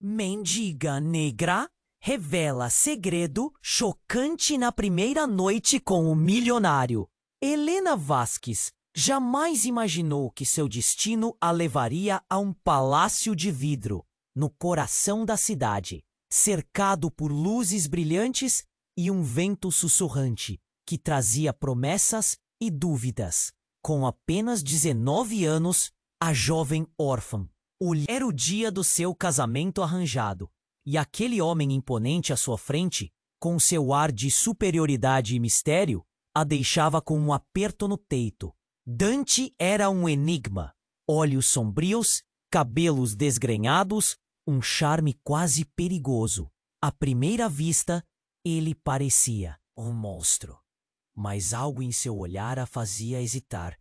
Mendiga negra revela segredo chocante na primeira noite com o milionário. Helena Vasquez jamais imaginou que seu destino a levaria a um palácio de vidro, no coração da cidade, cercado por luzes brilhantes e um vento sussurrante que trazia promessas e dúvidas. Com apenas 19 anos, a jovem órfã. Era o dia do seu casamento arranjado, e aquele homem imponente à sua frente, com seu ar de superioridade e mistério, a deixava com um aperto no peito. Dante era um enigma. Olhos sombrios, cabelos desgrenhados, um charme quase perigoso. À primeira vista, ele parecia um monstro. Mas algo em seu olhar a fazia hesitar.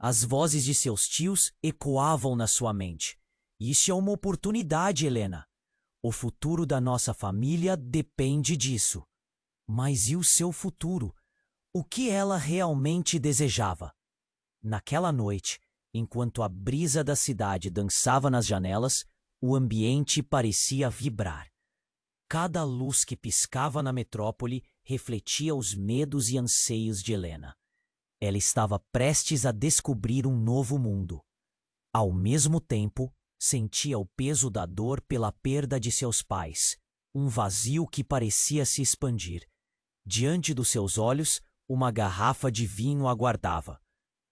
As vozes de seus tios ecoavam na sua mente. Isso é uma oportunidade, Helena. O futuro da nossa família depende disso. Mas e o seu futuro? O que ela realmente desejava? Naquela noite, enquanto a brisa da cidade dançava nas janelas, o ambiente parecia vibrar. Cada luz que piscava na metrópole refletia os medos e anseios de Helena. Ela estava prestes a descobrir um novo mundo. Ao mesmo tempo, sentia o peso da dor pela perda de seus pais, um vazio que parecia se expandir. Diante dos seus olhos, uma garrafa de vinho aguardava.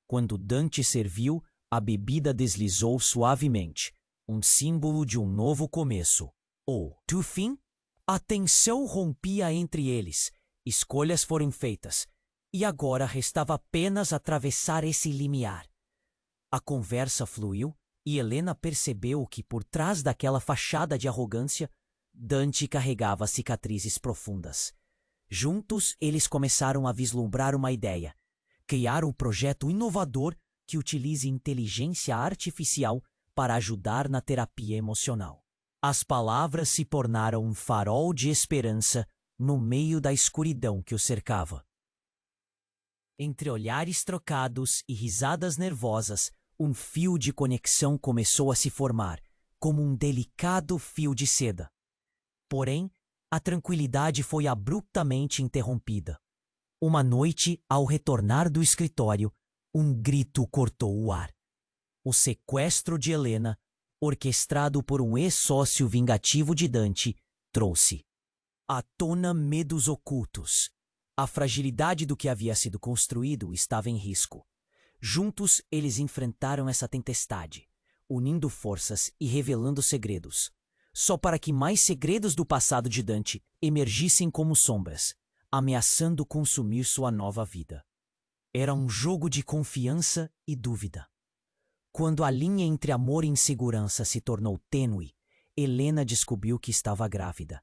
Quando Dante serviu, a bebida deslizou suavemente, um símbolo de um novo começo. Do fim, a tensão rompia entre eles. Escolhas foram feitas, e agora restava apenas atravessar esse limiar. A conversa fluiu, e Helena percebeu que, por trás daquela fachada de arrogância, Dante carregava cicatrizes profundas. Juntos, eles começaram a vislumbrar uma ideia: criar um projeto inovador que utilize inteligência artificial para ajudar na terapia emocional. As palavras se tornaram um farol de esperança no meio da escuridão que o cercava. Entre olhares trocados e risadas nervosas, um fio de conexão começou a se formar, como um delicado fio de seda. Porém, a tranquilidade foi abruptamente interrompida. Uma noite, ao retornar do escritório, um grito cortou o ar. O sequestro de Helena, orquestrado por um ex-sócio vingativo de Dante, trouxe à tona medos ocultos. A fragilidade do que havia sido construído estava em risco. Juntos, eles enfrentaram essa tempestade, unindo forças e revelando segredos, só para que mais segredos do passado de Dante emergissem como sombras, ameaçando consumir sua nova vida. Era um jogo de confiança e dúvida. Quando a linha entre amor e insegurança se tornou tênue, Helena descobriu que estava grávida.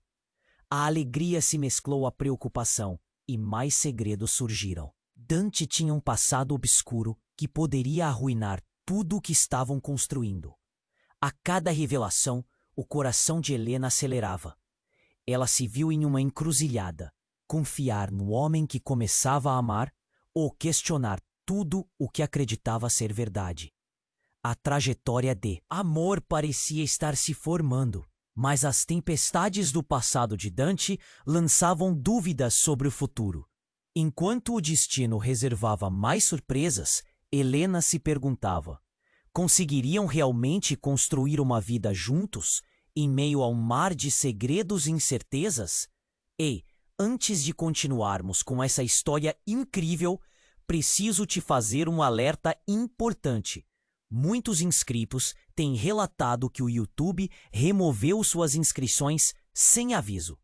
A alegria se mesclou à preocupação e mais segredos surgiram. Dante tinha um passado obscuro que poderia arruinar tudo o que estavam construindo. A cada revelação, o coração de Helena acelerava. Ela se viu em uma encruzilhada: confiar no homem que começava a amar ou questionar tudo o que acreditava ser verdade. A trajetória de amor parecia estar se formando, mas as tempestades do passado de Dante lançavam dúvidas sobre o futuro. Enquanto o destino reservava mais surpresas, Helena se perguntava: conseguiriam realmente construir uma vida juntos, em meio a um mar de segredos e incertezas? Ei, antes de continuarmos com essa história incrível, preciso te fazer um alerta importante. Muitos inscritos têm relatado que o YouTube removeu suas inscrições sem aviso.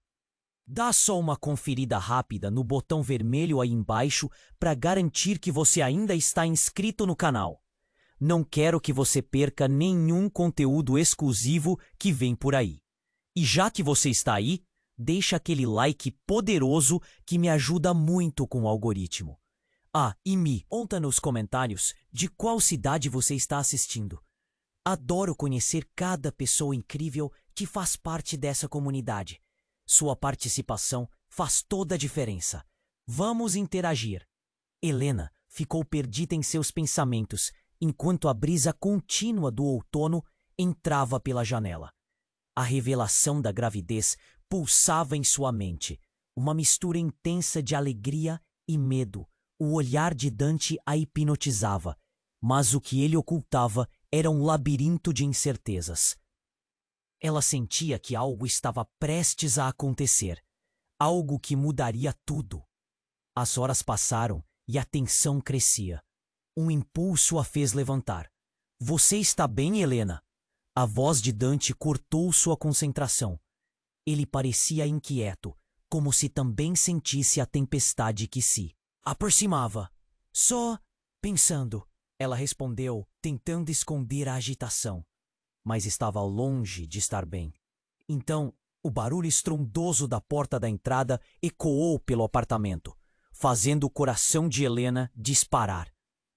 Dá só uma conferida rápida no botão vermelho aí embaixo para garantir que você ainda está inscrito no canal. Não quero que você perca nenhum conteúdo exclusivo que vem por aí. E já que você está aí, deixa aquele like poderoso que me ajuda muito com o algoritmo. E me conta nos comentários de qual cidade você está assistindo. Adoro conhecer cada pessoa incrível que faz parte dessa comunidade. Sua participação faz toda a diferença. Vamos interagir. Helena ficou perdida em seus pensamentos enquanto a brisa contínua do outono entrava pela janela. A revelação da gravidez pulsava em sua mente, uma mistura intensa de alegria e medo. O olhar de Dante a hipnotizava, mas o que ele ocultava era um labirinto de incertezas. Ela sentia que algo estava prestes a acontecer, algo que mudaria tudo. As horas passaram e a tensão crescia. Um impulso a fez levantar. Você está bem, Helena? A voz de Dante cortou sua concentração. Ele parecia inquieto, como se também sentisse a tempestade que se aproximava. Só pensando, ela respondeu, tentando esconder a agitação. Mas estava longe de estar bem. Então, o barulho estrondoso da porta da entrada ecoou pelo apartamento, fazendo o coração de Helena disparar.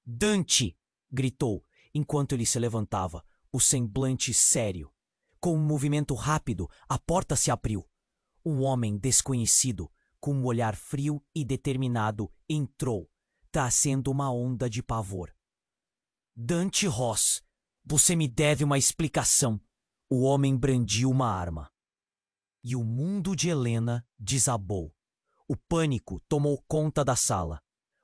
Dante! Gritou, enquanto ele se levantava, o semblante sério. Com um movimento rápido, a porta se abriu. Um homem desconhecido, com um olhar frio e determinado, entrou, trazendo uma onda de pavor. Dante Ross, você me deve uma explicação. O homem brandiu uma arma. E o mundo de Helena desabou. O pânico tomou conta da sala.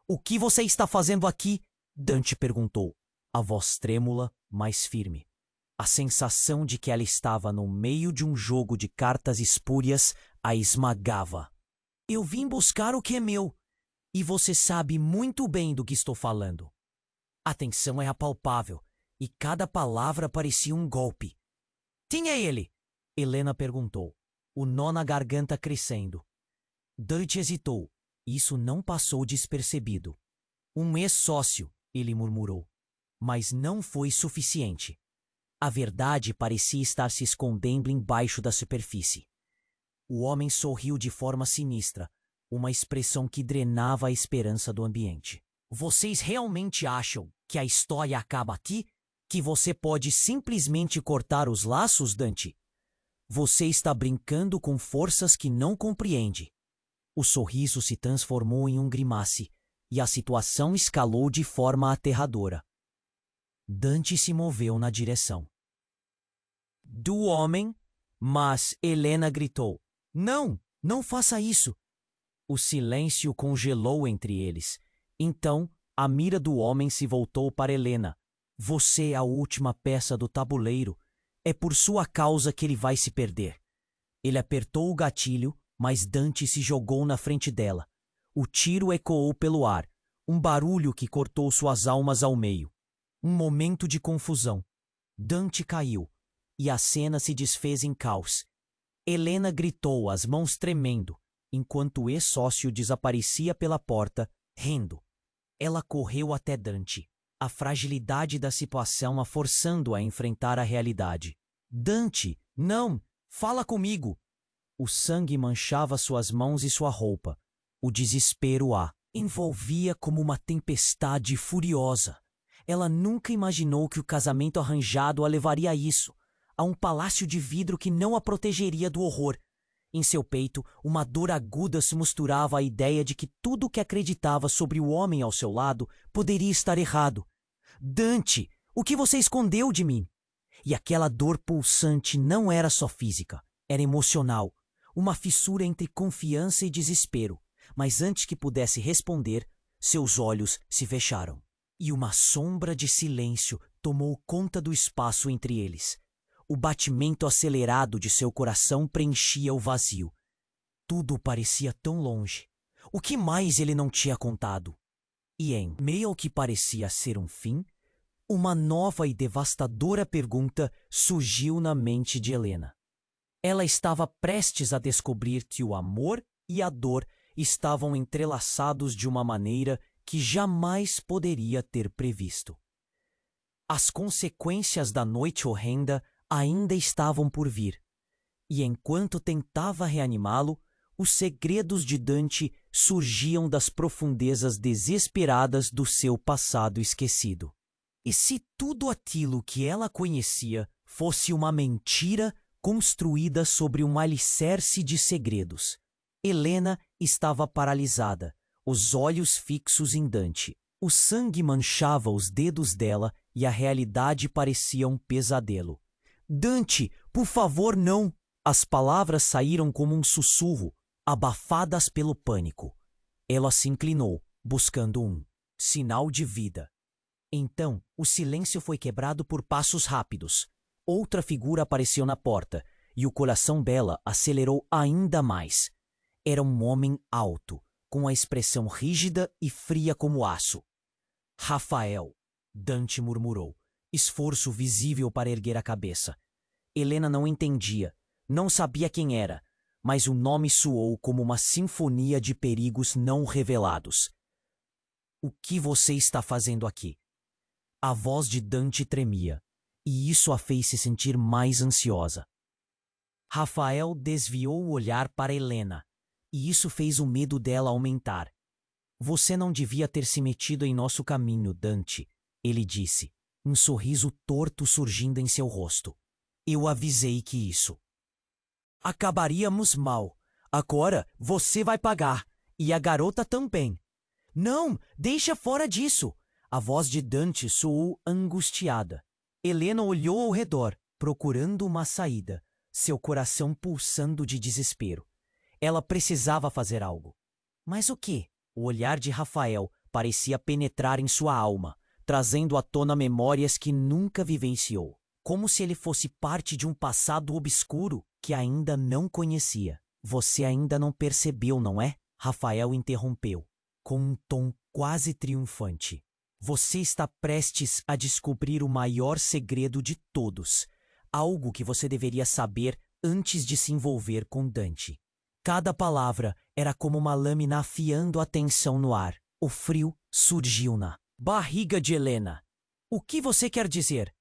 O que você está fazendo aqui? Dante perguntou, a voz trêmula, mas firme. A sensação de que ela estava no meio de um jogo de cartas espúrias a esmagava. Eu vim buscar o que é meu, e você sabe muito bem do que estou falando. A tensão era palpável, e cada palavra parecia um golpe. Quem é ele? Helena perguntou, o nó na garganta crescendo. Dante hesitou. Isso não passou despercebido. Um ex-sócio, ele murmurou. Mas não foi suficiente. A verdade parecia estar se escondendo embaixo da superfície. O homem sorriu de forma sinistra, uma expressão que drenava a esperança do ambiente. Vocês realmente acham que a história acaba aqui? Que você pode simplesmente cortar os laços, Dante? Você está brincando com forças que não compreende. O sorriso se transformou em um grimace, e a situação escalou de forma aterradora. Dante se moveu na direção do homem, mas Helena gritou, não, não faça isso. O silêncio congelou entre eles. Então, a mira do homem se voltou para Helena. Você é a última peça do tabuleiro. É por sua causa que ele vai se perder. Ele apertou o gatilho, mas Dante se jogou na frente dela. O tiro ecoou pelo ar, um barulho que cortou suas almas ao meio. Um momento de confusão. Dante caiu, e a cena se desfez em caos. Helena gritou, as mãos tremendo, enquanto o ex-sócio desaparecia pela porta, rindo. Ela correu até Dante, a fragilidade da situação a forçando a enfrentar a realidade. Dante, não! Fala comigo! O sangue manchava suas mãos e sua roupa. O desespero a envolvia como uma tempestade furiosa. Ela nunca imaginou que o casamento arranjado a levaria a isso, a um palácio de vidro que não a protegeria do horror. Em seu peito, uma dor aguda se misturava à ideia de que tudo o que acreditava sobre o homem ao seu lado poderia estar errado. Dante, o que você escondeu de mim? E aquela dor pulsante não era só física, era emocional, uma fissura entre confiança e desespero. Mas antes que pudesse responder, seus olhos se fecharam. E uma sombra de silêncio tomou conta do espaço entre eles. O batimento acelerado de seu coração preenchia o vazio. Tudo parecia tão longe. O que mais ele não tinha contado? E em meio ao que parecia ser um fim, uma nova e devastadora pergunta surgiu na mente de Helena. Ela estava prestes a descobrir que o amor e a dor estavam entrelaçados de uma maneira que jamais poderia ter previsto. As consequências da noite horrenda ainda estavam por vir, e enquanto tentava reanimá-lo, os segredos de Dante surgiam das profundezas desesperadas do seu passado esquecido. E se tudo aquilo que ela conhecia fosse uma mentira construída sobre um alicerce de segredos? Helena estava paralisada, os olhos fixos em Dante. O sangue manchava os dedos dela e a realidade parecia um pesadelo. Dante, Por favor, não! As palavras saíram como um sussurro, abafadas pelo pânico. Ela se inclinou, buscando um sinal de vida. Então, o silêncio foi quebrado por passos rápidos. Outra figura apareceu na porta, e o coração dela acelerou ainda mais. Era um homem alto, com a expressão rígida e fria como aço. Rafael, Dante murmurou, esforço visível para erguer a cabeça. Helena não entendia, não sabia quem era, mas o nome soou como uma sinfonia de perigos não revelados. O que você está fazendo aqui? A voz de Dante tremia, e isso a fez se sentir mais ansiosa. Rafael desviou o olhar para Helena, e isso fez o medo dela aumentar. Você não devia ter se metido em nosso caminho, Dante, ele disse, um sorriso torto surgindo em seu rosto. Eu avisei que isso acabaríamos mal. Agora você vai pagar, e a garota também. Não, deixa fora disso! A voz de Dante soou angustiada. Helena olhou ao redor, procurando uma saída, seu coração pulsando de desespero. Ela precisava fazer algo. Mas o quê? O olhar de Rafael parecia penetrar em sua alma, trazendo à tona memórias que nunca vivenciou, como se ele fosse parte de um passado obscuro que ainda não conhecia. Você ainda não percebeu, não é? Rafael interrompeu, com um tom quase triunfante. Você está prestes a descobrir o maior segredo de todos, algo que você deveria saber antes de se envolver com Dante. Cada palavra era como uma lâmina afiando a tensão no ar. O frio surgiu na barriga de Helena. O que você quer dizer?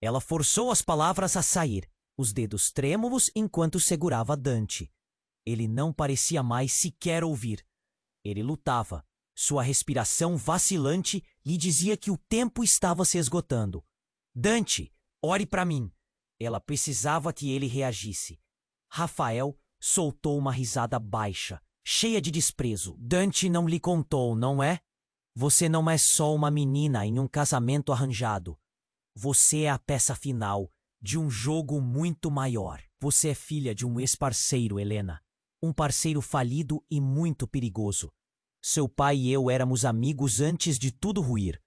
Ela forçou as palavras a sair, os dedos trêmulos enquanto segurava Dante. Ele não parecia mais sequer ouvir. Ele lutava. Sua respiração vacilante lhe dizia que o tempo estava se esgotando. Dante, ore para mim. Ela precisava que ele reagisse. Rafael soltou uma risada baixa, cheia de desprezo. Dante não lhe contou, não é? Você não é só uma menina em um casamento arranjado. Você é a peça final de um jogo muito maior. Você é filha de um ex-parceiro, Helena. Um parceiro falido e muito perigoso. Seu pai e eu éramos amigos antes de tudo ruir.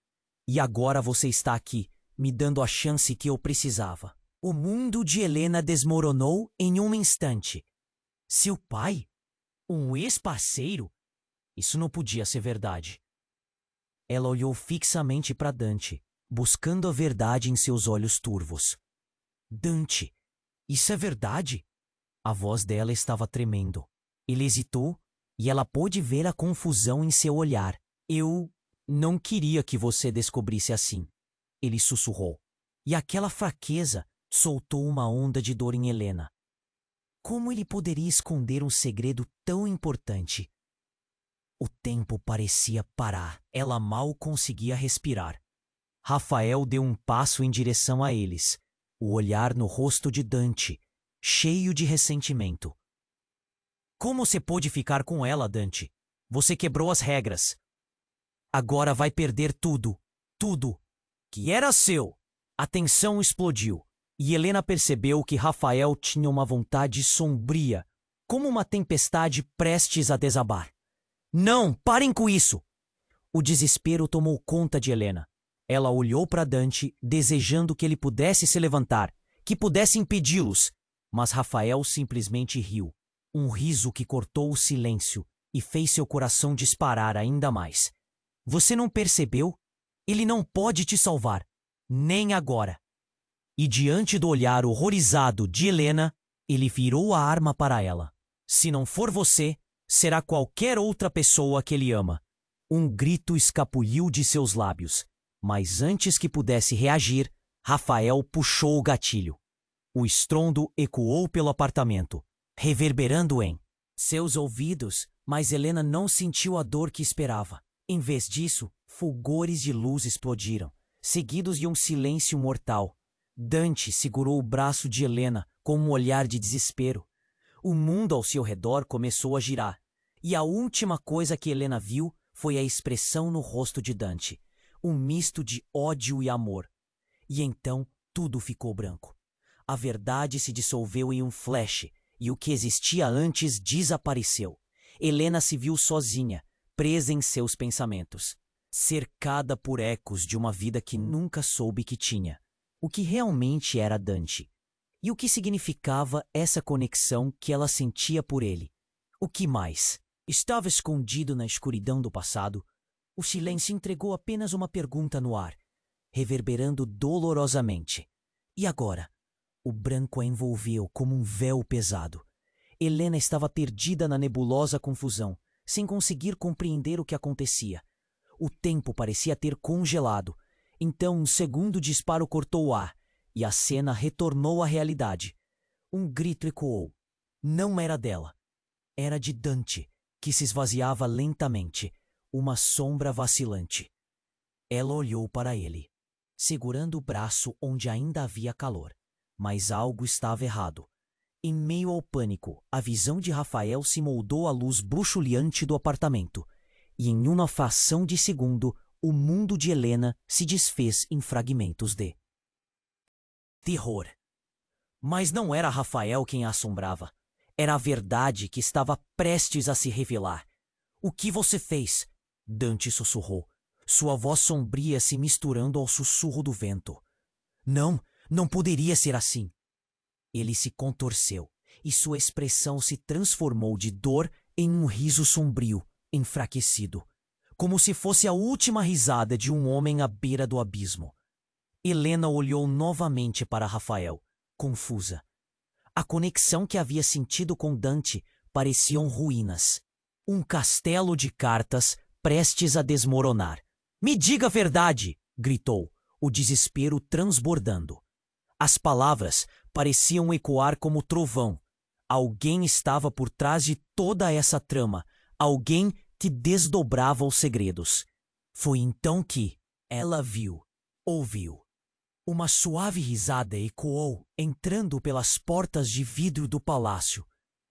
E agora você está aqui, me dando a chance que eu precisava. O mundo de Helena desmoronou em um instante. Seu pai? Um ex-parceiro? Isso não podia ser verdade. Ela olhou fixamente para Dante, buscando a verdade em seus olhos turvos. Dante, isso é verdade? A voz dela estava tremendo. Ele hesitou e ela pôde ver a confusão em seu olhar. Eu não queria que você descobrisse assim, ele sussurrou. E aquela fraqueza soltou uma onda de dor em Helena. Como ele poderia esconder um segredo tão importante? O tempo parecia parar. Ela mal conseguia respirar. Rafael deu um passo em direção a eles, o olhar no rosto de Dante, cheio de ressentimento. Como você pôde ficar com ela, Dante? Você quebrou as regras. Agora vai perder tudo, tudo, que era seu. A tensão explodiu, e Helena percebeu que Rafael tinha uma vontade sombria, como uma tempestade prestes a desabar. Não, parem com isso! O desespero tomou conta de Helena. Ela olhou para Dante, desejando que ele pudesse se levantar, que pudesse impedi-los, mas Rafael simplesmente riu. Um riso que cortou o silêncio e fez seu coração disparar ainda mais. Você não percebeu? Ele não pode te salvar, nem agora. E diante do olhar horrorizado de Helena, ele virou a arma para ela. Se não for você, será qualquer outra pessoa que ele ama. Um grito escapuliu de seus lábios, mas antes que pudesse reagir, Rafael puxou o gatilho. O estrondo ecoou pelo apartamento, reverberando em seus ouvidos, mas Helena não sentiu a dor que esperava. Em vez disso, fulgores de luz explodiram, seguidos de um silêncio mortal. Dante segurou o braço de Helena com um olhar de desespero. O mundo ao seu redor começou a girar, e a última coisa que Helena viu foi a expressão no rosto de Dante, um misto de ódio e amor. E então tudo ficou branco. A verdade se dissolveu em um flash, e o que existia antes desapareceu. Helena se viu sozinha, presa em seus pensamentos, cercada por ecos de uma vida que nunca soube que tinha. O que realmente era Dante? E o que significava essa conexão que ela sentia por ele? O que mais? Estava escondido na escuridão do passado. O silêncio entregou apenas uma pergunta no ar, reverberando dolorosamente. E agora? O branco a envolveu como um véu pesado. Helena estava perdida na nebulosa confusão, sem conseguir compreender o que acontecia. O tempo parecia ter congelado. Então um segundo disparo cortou o ar, e a cena retornou à realidade. Um grito ecoou. Não era dela. Era de Dante, que se esvaziava lentamente, uma sombra vacilante. Ela olhou para ele, segurando o braço onde ainda havia calor. Mas algo estava errado. Em meio ao pânico, a visão de Rafael se moldou à luz bruxuleante do apartamento, e em uma fração de segundo, o mundo de Helena se desfez em fragmentos de terror. Mas não era Rafael quem a assombrava. Era a verdade que estava prestes a se revelar. O que você fez? Dante sussurrou, sua voz sombria se misturando ao sussurro do vento. Não poderia ser assim. Ele se contorceu, e sua expressão se transformou de dor em um riso sombrio, enfraquecido, como se fosse a última risada de um homem à beira do abismo. Helena olhou novamente para Rafael, confusa. A conexão que havia sentido com Dante pareciam ruínas. Um castelo de cartas prestes a desmoronar. Me diga a verdade! Gritou, o desespero transbordando. As palavras pareciam ecoar como trovão. Alguém estava por trás de toda essa trama, alguém que desdobrava os segredos. Foi então que ela ouviu. Uma suave risada ecoou, entrando pelas portas de vidro do palácio.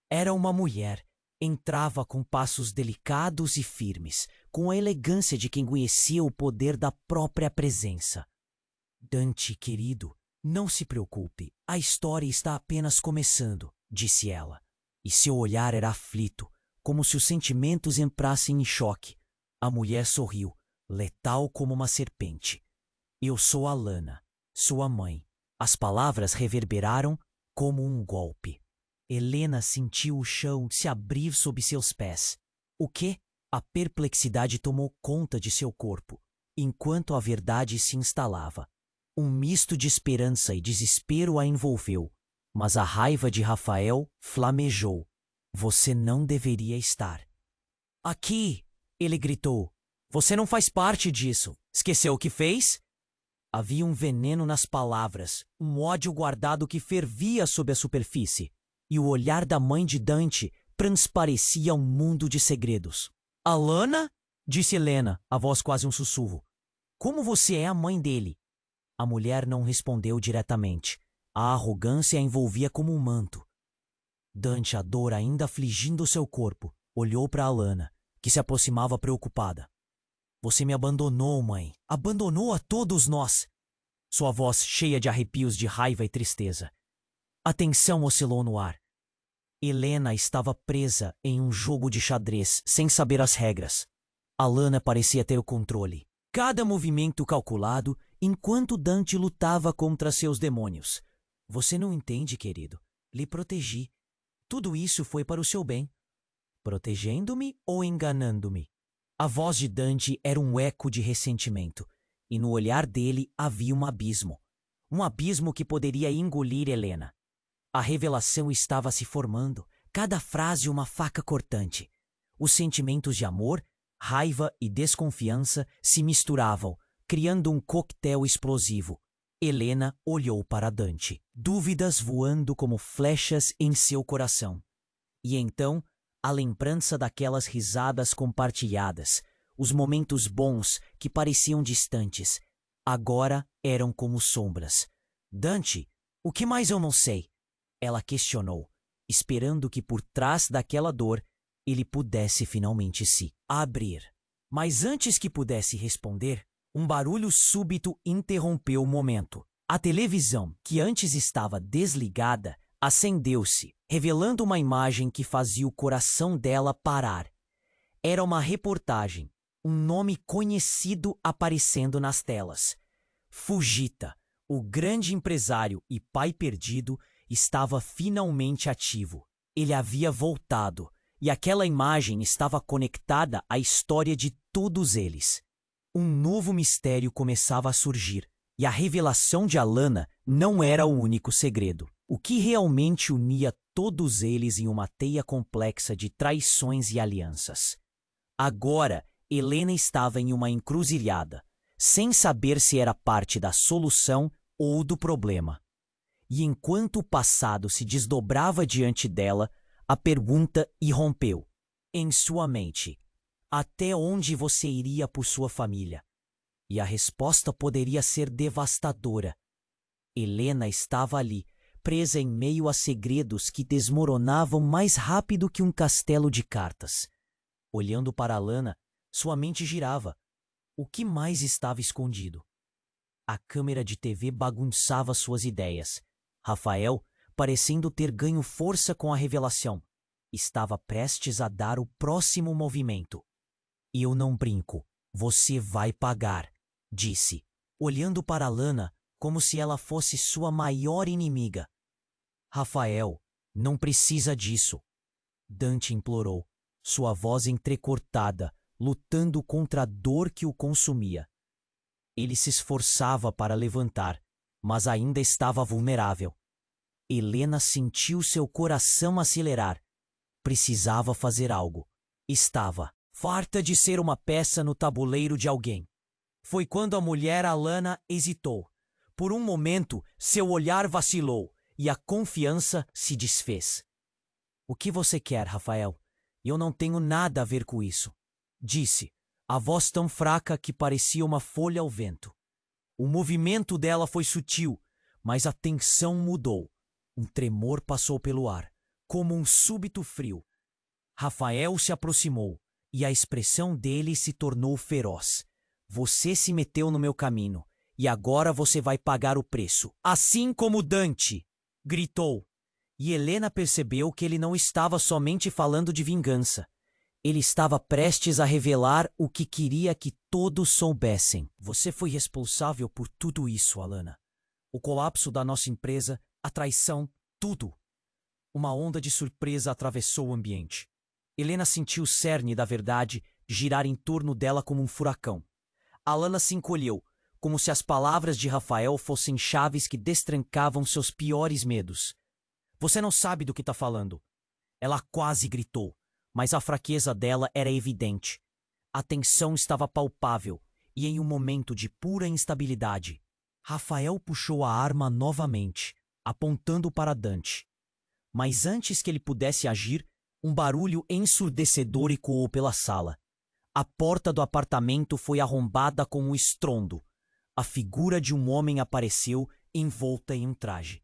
Era uma mulher. Entrava com passos delicados e firmes, com a elegância de quem conhecia o poder da própria presença. Dante, querido, não se preocupe, a história está apenas começando, disse ela. E seu olhar era aflito, como se os sentimentos entrassem em choque. A mulher sorriu, letal como uma serpente. Eu sou Alana, sua mãe. As palavras reverberaram como um golpe. Helena sentiu o chão se abrir sob seus pés. O quê? A perplexidade tomou conta de seu corpo, enquanto a verdade se instalava. Um misto de esperança e desespero a envolveu, mas a raiva de Rafael flamejou. Você não deveria estar aqui, ele gritou. Você não faz parte disso. Esqueceu o que fez? Havia um veneno nas palavras, um ódio guardado que fervia sob a superfície. E o olhar da mãe de Dante transparecia um mundo de segredos. Alana? Disse Helena, a voz quase um sussurro. Como você é a mãe dele? A mulher não respondeu diretamente. A arrogância a envolvia como um manto. Dante, a dor ainda afligindo seu corpo, olhou para Alana, que se aproximava preocupada. Você me abandonou, mãe. Abandonou a todos nós. Sua voz cheia de arrepios de raiva e tristeza. A tensão oscilou no ar. Helena estava presa em um jogo de xadrez, sem saber as regras. Alana parecia ter o controle. Cada movimento calculado, enquanto Dante lutava contra seus demônios. Você não entende, querido. Lhe protegi. Tudo isso foi para o seu bem. Protegendo-me ou enganando-me? A voz de Dante era um eco de ressentimento, e no olhar dele havia um abismo. Um abismo que poderia engolir Helena. A revelação estava se formando, cada frase uma faca cortante. Os sentimentos de amor, raiva e desconfiança se misturavam, criando um coquetel explosivo. Helena olhou para Dante, dúvidas voando como flechas em seu coração. E então, a lembrança daquelas risadas compartilhadas, os momentos bons que pareciam distantes, agora eram como sombras. Dante, o que mais eu não sei? Ela questionou, esperando que por trás daquela dor ele pudesse finalmente se abrir. Mas antes que pudesse responder, um barulho súbito interrompeu o momento. A televisão, que antes estava desligada, acendeu-se, revelando uma imagem que fazia o coração dela parar. Era uma reportagem, um nome conhecido aparecendo nas telas. Fujita, o grande empresário e pai perdido, estava finalmente ativo. Ele havia voltado, e aquela imagem estava conectada à história de todos eles. Um novo mistério começava a surgir, e a revelação de Alana não era o único segredo. O que realmente unia todos eles em uma teia complexa de traições e alianças. Agora, Helena estava em uma encruzilhada, sem saber se era parte da solução ou do problema. E enquanto o passado se desdobrava diante dela, a pergunta irrompeu em sua mente: até onde você iria por sua família? E a resposta poderia ser devastadora. Helena estava ali, presa em meio a segredos que desmoronavam mais rápido que um castelo de cartas. Olhando para Alana, sua mente girava. O que mais estava escondido? A câmera de TV bagunçava suas ideias. Rafael, parecendo ter ganho força com a revelação, estava prestes a dar o próximo movimento. Eu não brinco. Você vai pagar, disse, olhando para Alana como se ela fosse sua maior inimiga. Rafael, não precisa disso, Dante implorou, sua voz entrecortada, lutando contra a dor que o consumia. Ele se esforçava para levantar, mas ainda estava vulnerável. Helena sentiu seu coração acelerar. Precisava fazer algo. Estava farta de ser uma peça no tabuleiro de alguém. Foi quando a mulher Alana hesitou. Por um momento, seu olhar vacilou e a confiança se desfez. O que você quer, Rafael? Eu não tenho nada a ver com isso, disse, a voz tão fraca que parecia uma folha ao vento. O movimento dela foi sutil, mas a tensão mudou. Um tremor passou pelo ar, como um súbito frio. Rafael se aproximou, e a expressão dele se tornou feroz. Você se meteu no meu caminho, e agora você vai pagar o preço. Assim como Dante! Gritou. E Helena percebeu que ele não estava somente falando de vingança. Ele estava prestes a revelar o que queria que todos soubessem. Você foi responsável por tudo isso, Alana. O colapso da nossa empresa, a traição, tudo. Uma onda de surpresa atravessou o ambiente. Helena sentiu o cerne da verdade girar em torno dela como um furacão. Alana se encolheu, como se as palavras de Rafael fossem chaves que destrancavam seus piores medos. Você não sabe do que está falando. Ela quase gritou, mas a fraqueza dela era evidente. A tensão estava palpável, e em um momento de pura instabilidade, Rafael puxou a arma novamente, apontando para Dante. Mas antes que ele pudesse agir, um barulho ensurdecedor ecoou pela sala. A porta do apartamento foi arrombada com um estrondo. A figura de um homem apareceu, envolta em um traje.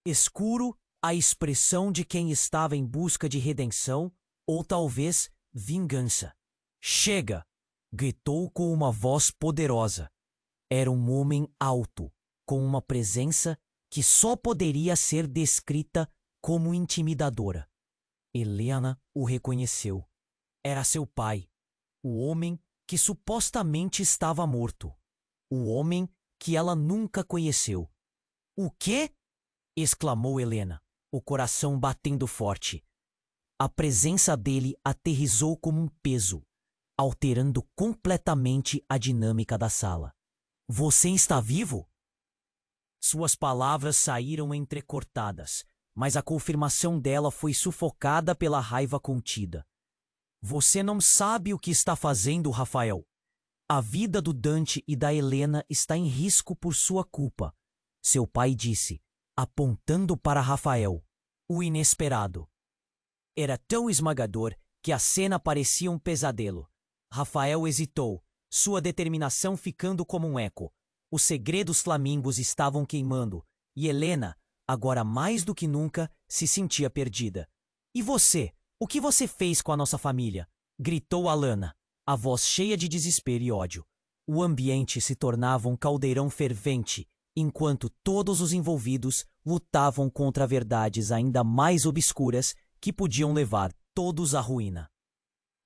Escuro, a expressão de quem estava em busca de redenção, ou talvez vingança. Chega! Gritou com uma voz poderosa. Era um homem alto, com uma presença que só poderia ser descrita como intimidadora. Helena o reconheceu. Era seu pai, o homem que supostamente estava morto. O homem que ela nunca conheceu. O quê? Exclamou Helena, o coração batendo forte. A presença dele aterrissou como um peso, alterando completamente a dinâmica da sala. Você está vivo? Suas palavras saíram entrecortadas, mas a confirmação dela foi sufocada pela raiva contida. Você não sabe o que está fazendo, Rafael. A vida do Dante e da Helena está em risco por sua culpa, seu pai disse, apontando para Rafael. O inesperado. Era tão esmagador que a cena parecia um pesadelo. Rafael hesitou, sua determinação ficando como um eco. Os segredos flamingos estavam queimando, e Helena, agora mais do que nunca, se sentia perdida. E você? O que você fez com a nossa família? Gritou Alana, a voz cheia de desespero e ódio. O ambiente se tornava um caldeirão fervente, enquanto todos os envolvidos lutavam contra verdades ainda mais obscuras que podiam levar todos à ruína.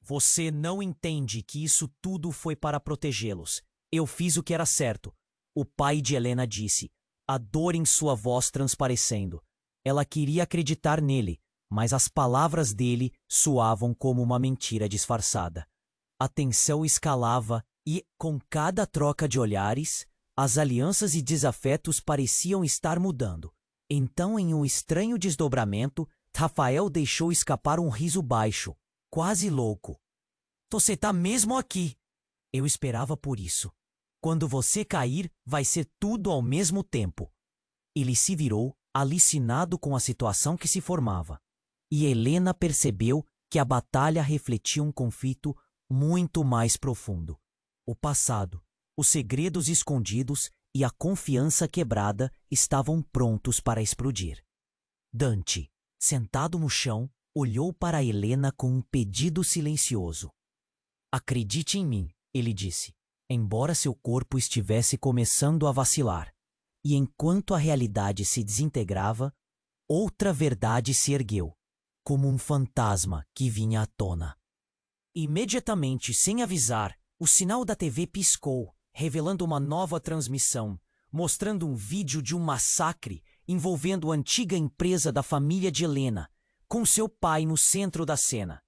Você não entende que isso tudo foi para protegê-los. Eu fiz o que era certo. O pai de Helena disse, a dor em sua voz transparecendo. Ela queria acreditar nele, mas as palavras dele soavam como uma mentira disfarçada. A tensão escalava e, com cada troca de olhares, as alianças e desafetos pareciam estar mudando. Então, em um estranho desdobramento, Rafael deixou escapar um riso baixo, quase louco. Você tá mesmo aqui. Eu esperava por isso. Quando você cair, vai ser tudo ao mesmo tempo. Ele se virou, alicinado com a situação que se formava. E Helena percebeu que a batalha refletia um conflito muito mais profundo. O passado, os segredos escondidos e a confiança quebrada estavam prontos para explodir. Dante, sentado no chão, olhou para Helena com um pedido silencioso. Acredite em mim, ele disse, embora seu corpo estivesse começando a vacilar. E enquanto a realidade se desintegrava, outra verdade se ergueu, como um fantasma que vinha à tona. Imediatamente, sem avisar, o sinal da TV piscou, revelando uma nova transmissão, mostrando um vídeo de um massacre envolvendo a antiga empresa da família de Helena, com seu pai no centro da cena.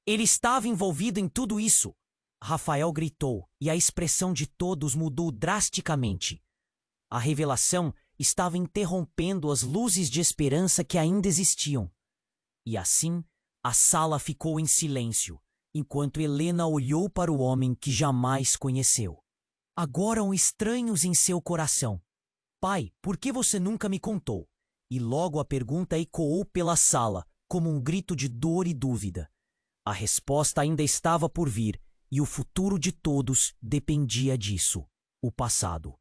Ele estava envolvido em tudo isso! Rafael gritou, e a expressão de todos mudou drasticamente. A revelação estava interrompendo as luzes de esperança que ainda existiam. E assim, a sala ficou em silêncio, enquanto Helena olhou para o homem que jamais conheceu. Agora estranhos em seu coração. Pai, por que você nunca me contou? E logo a pergunta ecoou pela sala, como um grito de dor e dúvida. A resposta ainda estava por vir, e o futuro de todos dependia disso, o passado.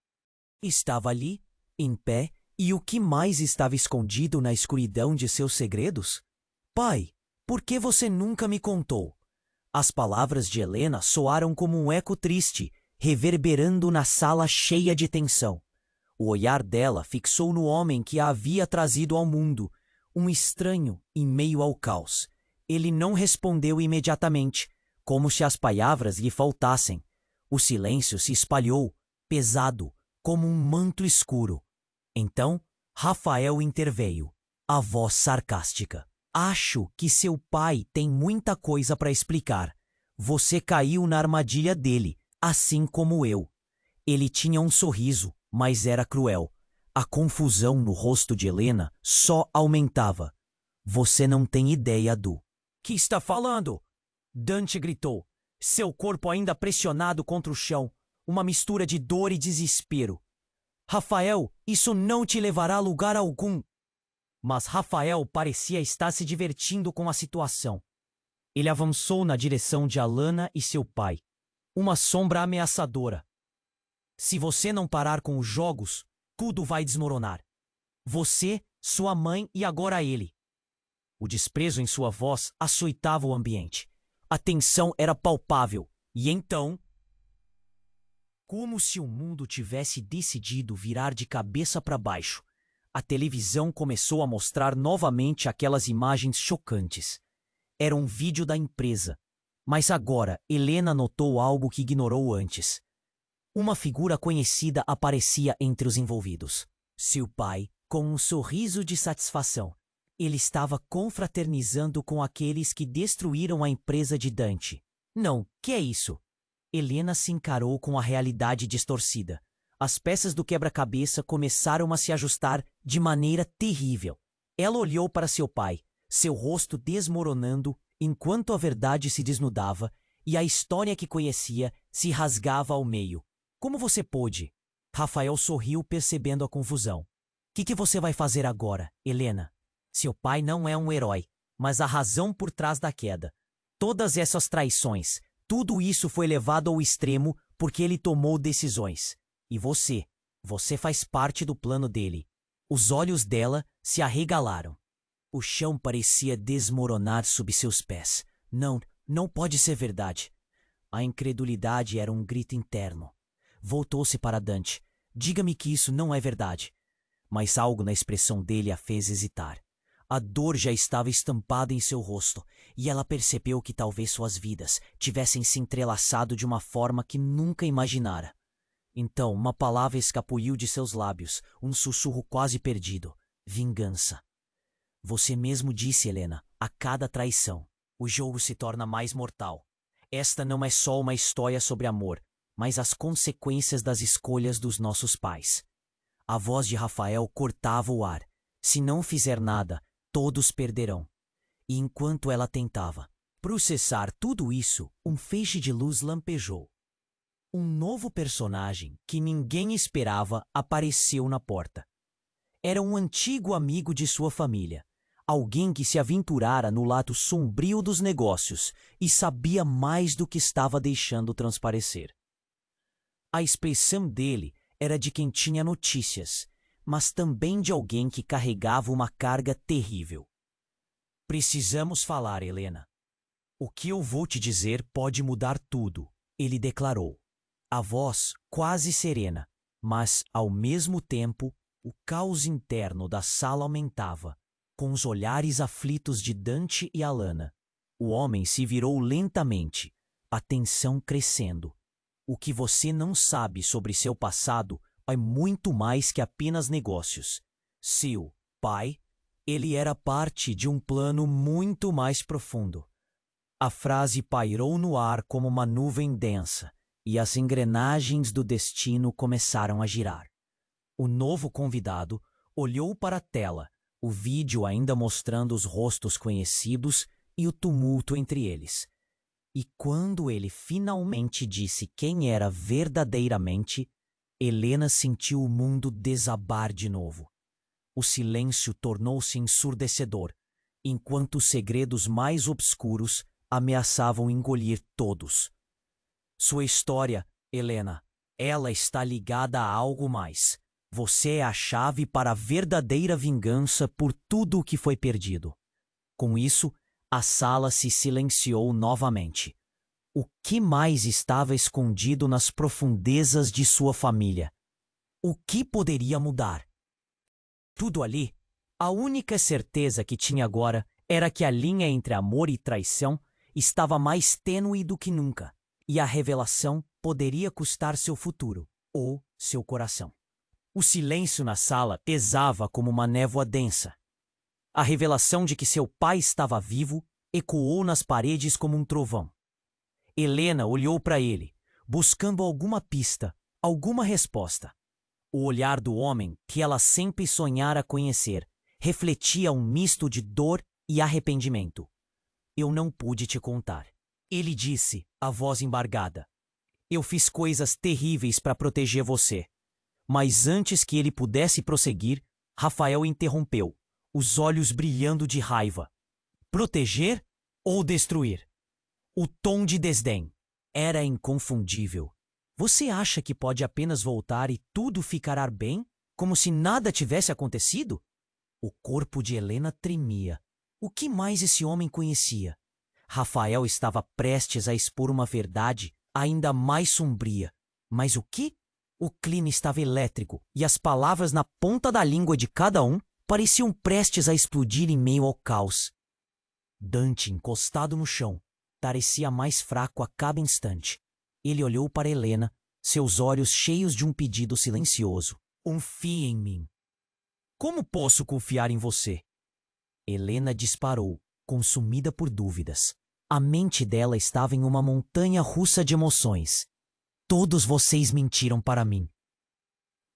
Estava ali, em pé, e o que mais estava escondido na escuridão de seus segredos? Pai, por que você nunca me contou? As palavras de Helena soaram como um eco triste, reverberando na sala cheia de tensão. O olhar dela fixou no homem que a havia trazido ao mundo, um estranho em meio ao caos. Ele não respondeu imediatamente, como se as palavras lhe faltassem. O silêncio se espalhou, pesado, como um manto escuro. Então, Rafael interveio, a voz sarcástica. Acho que seu pai tem muita coisa para explicar. Você caiu na armadilha dele, assim como eu. Ele tinha um sorriso, mas era cruel. A confusão no rosto de Helena só aumentava. Você não tem ideia do que está falando? Dante gritou, seu corpo ainda pressionado contra o chão, uma mistura de dor e desespero. Rafael, isso não te levará a lugar algum. Mas Rafael parecia estar se divertindo com a situação. Ele avançou na direção de Alana e seu pai, uma sombra ameaçadora. Se você não parar com os jogos, tudo vai desmoronar. Você, sua mãe e agora ele. O desprezo em sua voz açoitava o ambiente. A tensão era palpável. E então, como se o mundo tivesse decidido virar de cabeça para baixo, a televisão começou a mostrar novamente aquelas imagens chocantes. Era um vídeo da empresa. Mas agora, Helena notou algo que ignorou antes. Uma figura conhecida aparecia entre os envolvidos. Seu pai, com um sorriso de satisfação. Ele estava confraternizando com aqueles que destruíram a empresa de Dante. Não, que é isso? Helena se encarou com a realidade distorcida. As peças do quebra-cabeça começaram a se ajustar de maneira terrível. Ela olhou para seu pai, seu rosto desmoronando enquanto a verdade se desnudava e a história que conhecia se rasgava ao meio. Como você pôde? Rafael sorriu percebendo a confusão. O que você vai fazer agora, Helena? Seu pai não é um herói, mas a razão por trás da queda. Todas essas traições, tudo isso foi levado ao extremo porque ele tomou decisões. E você faz parte do plano dele. Os olhos dela se arregalaram. O chão parecia desmoronar sob seus pés. Não pode ser verdade. A incredulidade era um grito interno. Voltou-se para Dante. diga-me que isso não é verdade. Mas algo na expressão dele a fez hesitar. A dor já estava estampada em seu rosto, e ela percebeu que talvez suas vidas tivessem se entrelaçado de uma forma que nunca imaginara. Então, uma palavra escapuliu de seus lábios, um sussurro quase perdido. Vingança. Você mesmo disse, Helena, a cada traição, o jogo se torna mais mortal. Esta não é só uma história sobre amor, mas as consequências das escolhas dos nossos pais. A voz de Rafael cortava o ar. Se não fizer nada, todos perderão. E enquanto ela tentava processar tudo isso, um feixe de luz lampejou. Um novo personagem que ninguém esperava apareceu na porta. Era um antigo amigo de sua família, alguém que se aventurara no lado sombrio dos negócios e sabia mais do que estava deixando transparecer. A expressão dele era de quem tinha notícias, mas também de alguém que carregava uma carga terrível. Precisamos falar, Helena. O que eu vou te dizer pode mudar tudo, ele declarou. A voz quase serena, mas, ao mesmo tempo, o caos interno da sala aumentava, com os olhares aflitos de Dante e Alana. O homem se virou lentamente, a tensão crescendo. O que você não sabe sobre seu passado é muito mais que apenas negócios. Seu pai, ele era parte de um plano muito mais profundo. A frase pairou no ar como uma nuvem densa, e as engrenagens do destino começaram a girar. O novo convidado olhou para a tela, o vídeo ainda mostrando os rostos conhecidos e o tumulto entre eles. E quando ele finalmente disse quem era verdadeiramente, Helena sentiu o mundo desabar de novo. O silêncio tornou-se ensurdecedor, enquanto os segredos mais obscuros ameaçavam engolir todos. Sua história, Helena, ela está ligada a algo mais. Você é a chave para a verdadeira vingança por tudo o que foi perdido. Com isso, a sala se silenciou novamente. O que mais estava escondido nas profundezas de sua família? O que poderia mudar? Tudo ali, a única certeza que tinha agora era que a linha entre amor e traição estava mais tênue do que nunca, e a revelação poderia custar seu futuro ou seu coração. O silêncio na sala pesava como uma névoa densa. A revelação de que seu pai estava vivo ecoou nas paredes como um trovão. Helena olhou para ele, buscando alguma pista, alguma resposta. O olhar do homem que ela sempre sonhara conhecer refletia um misto de dor e arrependimento. Eu não pude te contar. Ele disse, a voz embargada. Eu fiz coisas terríveis para proteger você. Mas antes que ele pudesse prosseguir, Rafael interrompeu, os olhos brilhando de raiva. Proteger ou destruir? O tom de desdém era inconfundível. Você acha que pode apenas voltar e tudo ficará bem, como se nada tivesse acontecido? O corpo de Helena tremia. O que mais esse homem conhecia? Rafael estava prestes a expor uma verdade ainda mais sombria. Mas o que? O clima estava elétrico e as palavras na ponta da língua de cada um pareciam prestes a explodir em meio ao caos. Dante, encostado no chão, parecia mais fraco a cada instante. Ele olhou para Helena, seus olhos cheios de um pedido silencioso. Confie em mim. Como posso confiar em você? Helena disparou, consumida por dúvidas. A mente dela estava em uma montanha russa de emoções. Todos vocês mentiram para mim.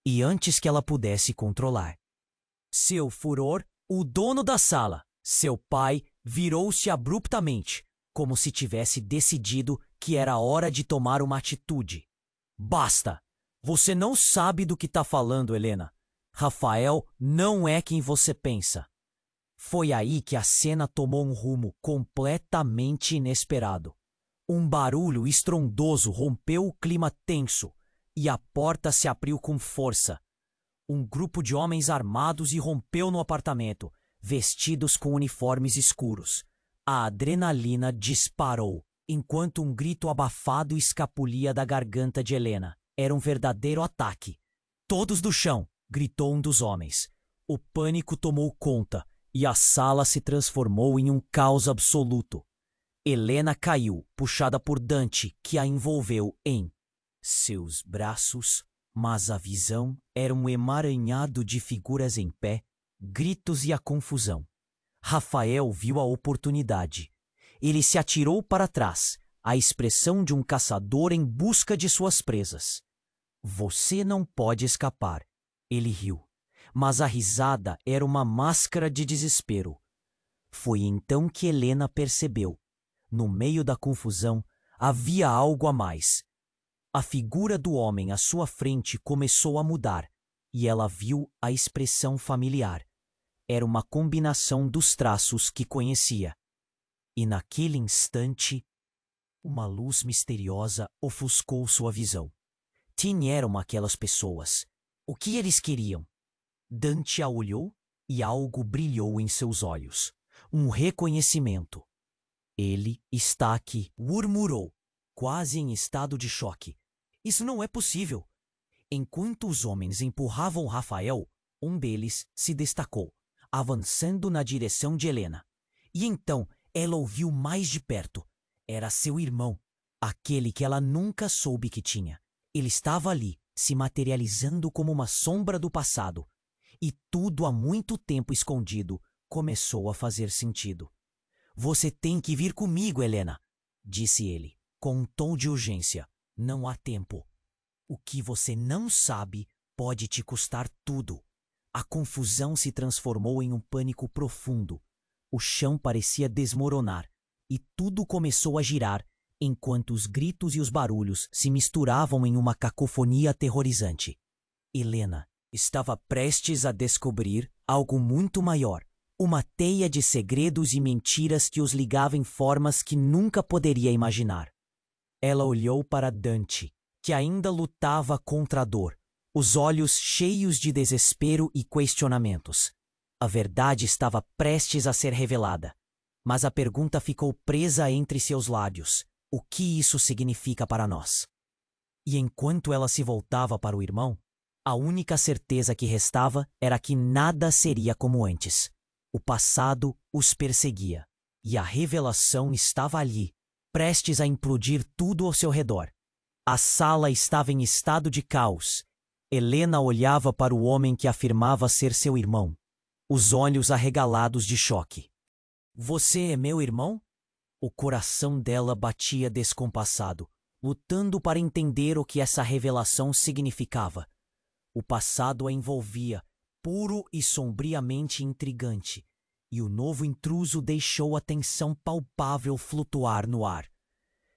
E antes que ela pudesse controlar. Seu furor, o dono da sala, seu pai, virou-se abruptamente, como se tivesse decidido que era hora de tomar uma atitude. Basta! Você não sabe do que está falando, Helena. Rafael não é quem você pensa. Foi aí que a cena tomou um rumo completamente inesperado. Um barulho estrondoso rompeu o clima tenso e a porta se abriu com força. Um grupo de homens armados irrompeu no apartamento, vestidos com uniformes escuros. A adrenalina disparou, enquanto um grito abafado escapulia da garganta de Helena. Era um verdadeiro ataque. Todos do chão! Gritou um dos homens. O pânico tomou conta e a sala se transformou em um caos absoluto. Helena caiu, puxada por Dante, que a envolveu em seus braços, mas a visão era um emaranhado de figuras em pé, gritos e a confusão. Rafael viu a oportunidade. Ele se atirou para trás, a expressão de um caçador em busca de suas presas. Você não pode escapar. Ele riu, mas a risada era uma máscara de desespero. Foi então que Helena percebeu. No meio da confusão, havia algo a mais. A figura do homem à sua frente começou a mudar, e ela viu a expressão familiar. Era uma combinação dos traços que conhecia. E naquele instante, uma luz misteriosa ofuscou sua visão. Quem eram aquelas pessoas? O que eles queriam? Dante a olhou e algo brilhou em seus olhos. Um reconhecimento. Ele está aqui, murmurou, quase em estado de choque. Isso não é possível. Enquanto os homens empurravam Rafael, um deles se destacou, avançando na direção de Helena. E então ela ouviu mais de perto. Era seu irmão, aquele que ela nunca soube que tinha. Ele estava ali, se materializando como uma sombra do passado. E tudo há muito tempo escondido começou a fazer sentido. Você tem que vir comigo, Helena, disse ele, com um tom de urgência. Não há tempo. O que você não sabe pode te custar tudo. A confusão se transformou em um pânico profundo. O chão parecia desmoronar e tudo começou a girar enquanto os gritos e os barulhos se misturavam em uma cacofonia aterrorizante. Helena estava prestes a descobrir algo muito maior. Uma teia de segredos e mentiras que os ligava em formas que nunca poderia imaginar. Ela olhou para Dante, que ainda lutava contra a dor, os olhos cheios de desespero e questionamentos. A verdade estava prestes a ser revelada, mas a pergunta ficou presa entre seus lábios. O que isso significa para nós? E enquanto ela se voltava para o irmão, a única certeza que restava era que nada seria como antes. O passado os perseguia, e a revelação estava ali, prestes a implodir tudo ao seu redor. A sala estava em estado de caos. Helena olhava para o homem que afirmava ser seu irmão, os olhos arregalados de choque. Você é meu irmão? O coração dela batia descompassado, lutando para entender o que essa revelação significava. O passado a envolvia, puro e sombriamente intrigante, e o novo intruso deixou a tensão palpável flutuar no ar.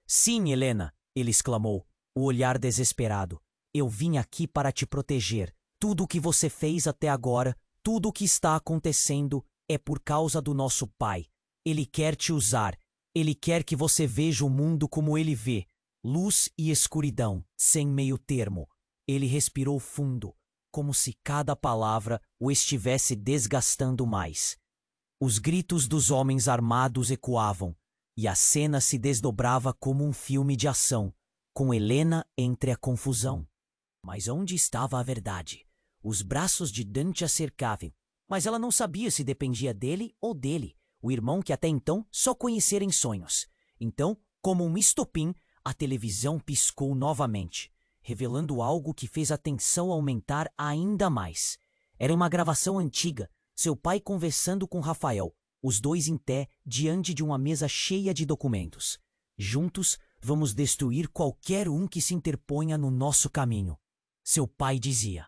Sim, Helena, ele exclamou, o olhar desesperado. Eu vim aqui para te proteger. Tudo o que você fez até agora, tudo o que está acontecendo é por causa do nosso pai. Ele quer te usar. Ele quer que você veja o mundo como ele vê. Luz e escuridão, sem meio termo. Ele respirou fundo, como se cada palavra o estivesse desgastando mais. Os gritos dos homens armados ecoavam, e a cena se desdobrava como um filme de ação, com Helena entre a confusão. Mas onde estava a verdade? Os braços de Dante a cercavam, mas ela não sabia se dependia dele ou dele, o irmão que até então só conhecera em sonhos. Então, como um estopim, a televisão piscou novamente, revelando algo que fez a tensão aumentar ainda mais. Era uma gravação antiga, seu pai conversando com Rafael, os dois em pé diante de uma mesa cheia de documentos. Juntos, vamos destruir qualquer um que se interponha no nosso caminho, seu pai dizia.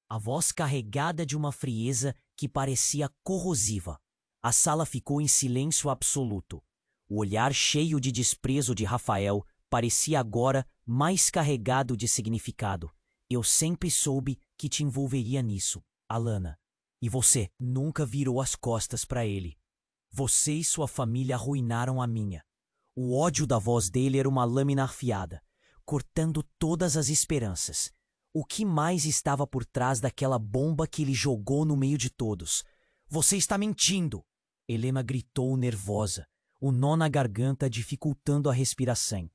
A voz carregada de uma frieza que parecia corrosiva. A sala ficou em silêncio absoluto. O olhar cheio de desprezo de Rafael parecia agora mais carregado de significado. Eu sempre soube que te envolveria nisso, Alana. E você nunca virou as costas para ele. Você e sua família arruinaram a minha. O ódio da voz dele era uma lâmina afiada, cortando todas as esperanças. O que mais estava por trás daquela bomba que ele jogou no meio de todos? Você está mentindo! Helena gritou nervosa, o nó na garganta dificultando a respiração.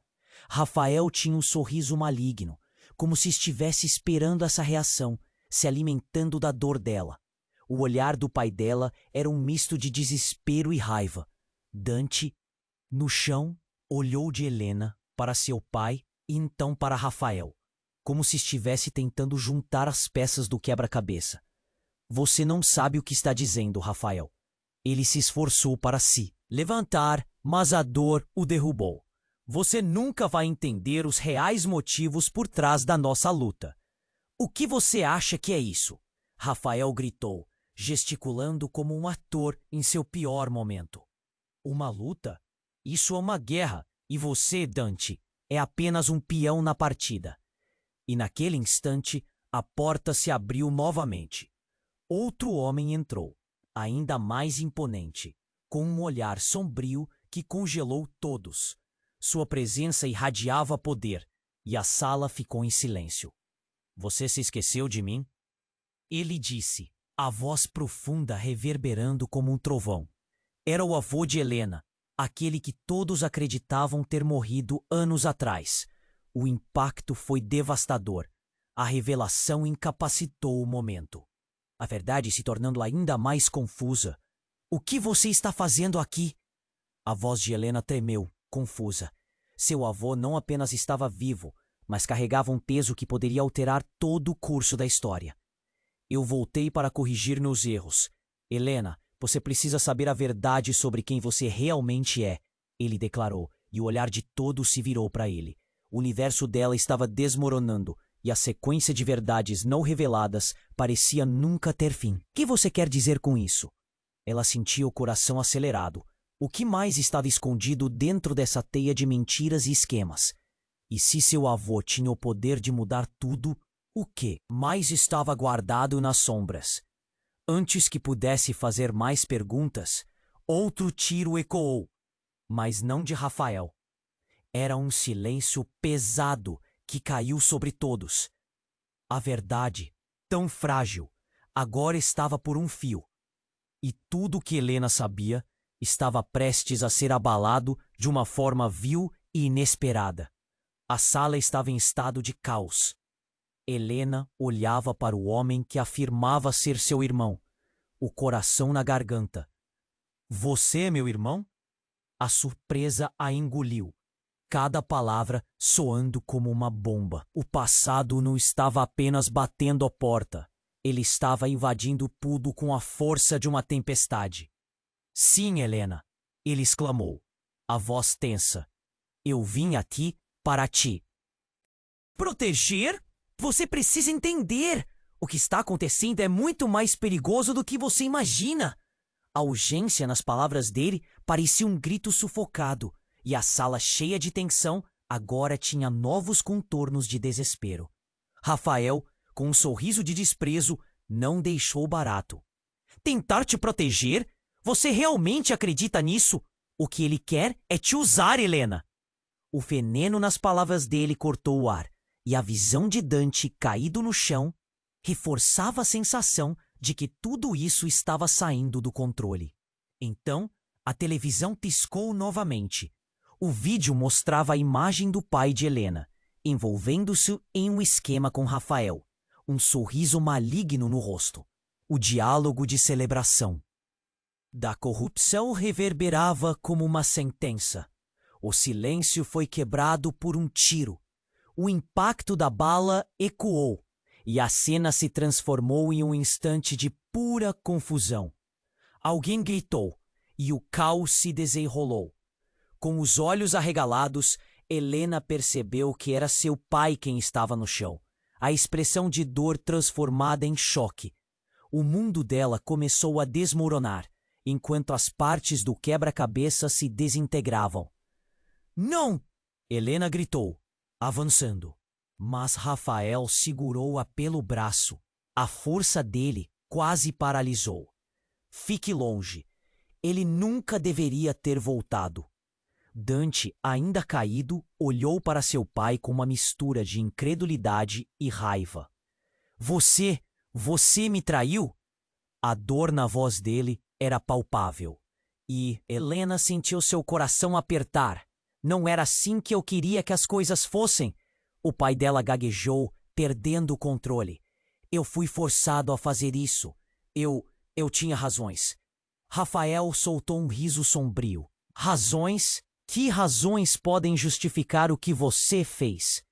Rafael tinha um sorriso maligno, como se estivesse esperando essa reação, se alimentando da dor dela. O olhar do pai dela era um misto de desespero e raiva. Dante, no chão, olhou de Helena para seu pai e então para Rafael, como se estivesse tentando juntar as peças do quebra-cabeça. Você não sabe o que está dizendo, Rafael. Ele se esforçou para se levantar, mas a dor o derrubou. Você nunca vai entender os reais motivos por trás da nossa luta. O que você acha que é isso? Rafael gritou, gesticulando como um ator em seu pior momento. Uma luta? Isso é uma guerra, e você, Dante, é apenas um peão na partida. E naquele instante, a porta se abriu novamente. Outro homem entrou, ainda mais imponente, com um olhar sombrio que congelou todos. Sua presença irradiava poder, e a sala ficou em silêncio. Você se esqueceu de mim? Ele disse, a voz profunda reverberando como um trovão. Era o avô de Helena, aquele que todos acreditavam ter morrido anos atrás. O impacto foi devastador. A revelação incapacitou o momento. A verdade se tornando ainda mais confusa. O que você está fazendo aqui? A voz de Helena tremeu, confusa. Seu avô não apenas estava vivo, mas carregava um peso que poderia alterar todo o curso da história. Eu voltei para corrigir meus erros. Helena, você precisa saber a verdade sobre quem você realmente é, ele declarou, e o olhar de todos se virou para ele. O universo dela estava desmoronando, e a sequência de verdades não reveladas parecia nunca ter fim. O que você quer dizer com isso? Ela sentia o coração acelerado. O que mais estava escondido dentro dessa teia de mentiras e esquemas? E se seu avô tinha o poder de mudar tudo, o que mais estava guardado nas sombras? Antes que pudesse fazer mais perguntas, outro tiro ecoou, mas não de Rafael. Era um silêncio pesado que caiu sobre todos. A verdade, tão frágil, agora estava por um fio. E tudo o que Helena sabia estava prestes a ser abalado de uma forma vil e inesperada. A sala estava em estado de caos. Helena olhava para o homem que afirmava ser seu irmão, o coração na garganta. Você é meu irmão? A surpresa a engoliu, cada palavra soando como uma bomba. O passado não estava apenas batendo a porta, ele estava invadindo tudo com a força de uma tempestade. Sim, Helena, ele exclamou, a voz tensa. Eu vim aqui para ti. Proteger? Você precisa entender. O que está acontecendo é muito mais perigoso do que você imagina. A urgência nas palavras dele parecia um grito sufocado, e a sala cheia de tensão agora tinha novos contornos de desespero. Rafael, com um sorriso de desprezo, não deixou barato. Tentar te proteger? Você realmente acredita nisso? O que ele quer é te usar, Helena. O veneno nas palavras dele cortou o ar, e a visão de Dante caído no chão reforçava a sensação de que tudo isso estava saindo do controle. Então, a televisão piscou novamente. O vídeo mostrava a imagem do pai de Helena, envolvendo-se em um esquema com Rafael, um sorriso maligno no rosto, o diálogo de celebração. Da corrupção reverberava como uma sentença. O silêncio foi quebrado por um tiro. O impacto da bala ecoou, e a cena se transformou em um instante de pura confusão. Alguém gritou, e o caos se desenrolou. Com os olhos arregalados, Helena percebeu que era seu pai quem estava no chão, a expressão de dor transformada em choque. O mundo dela começou a desmoronar, enquanto as partes do quebra-cabeça se desintegravam. Não! Helena gritou, avançando. Mas Rafael segurou-a pelo braço. A força dele quase paralisou. Fique longe. Ele nunca deveria ter voltado. Dante, ainda caído, olhou para seu pai com uma mistura de incredulidade e raiva. Você me traiu? A dor na voz dele era palpável. E Helena sentiu seu coração apertar. Não era assim que eu queria que as coisas fossem. O pai dela gaguejou, perdendo o controle. Eu fui forçado a fazer isso. Eu tinha razões. Rafael soltou um riso sombrio. Razões? Que razões podem justificar o que você fez?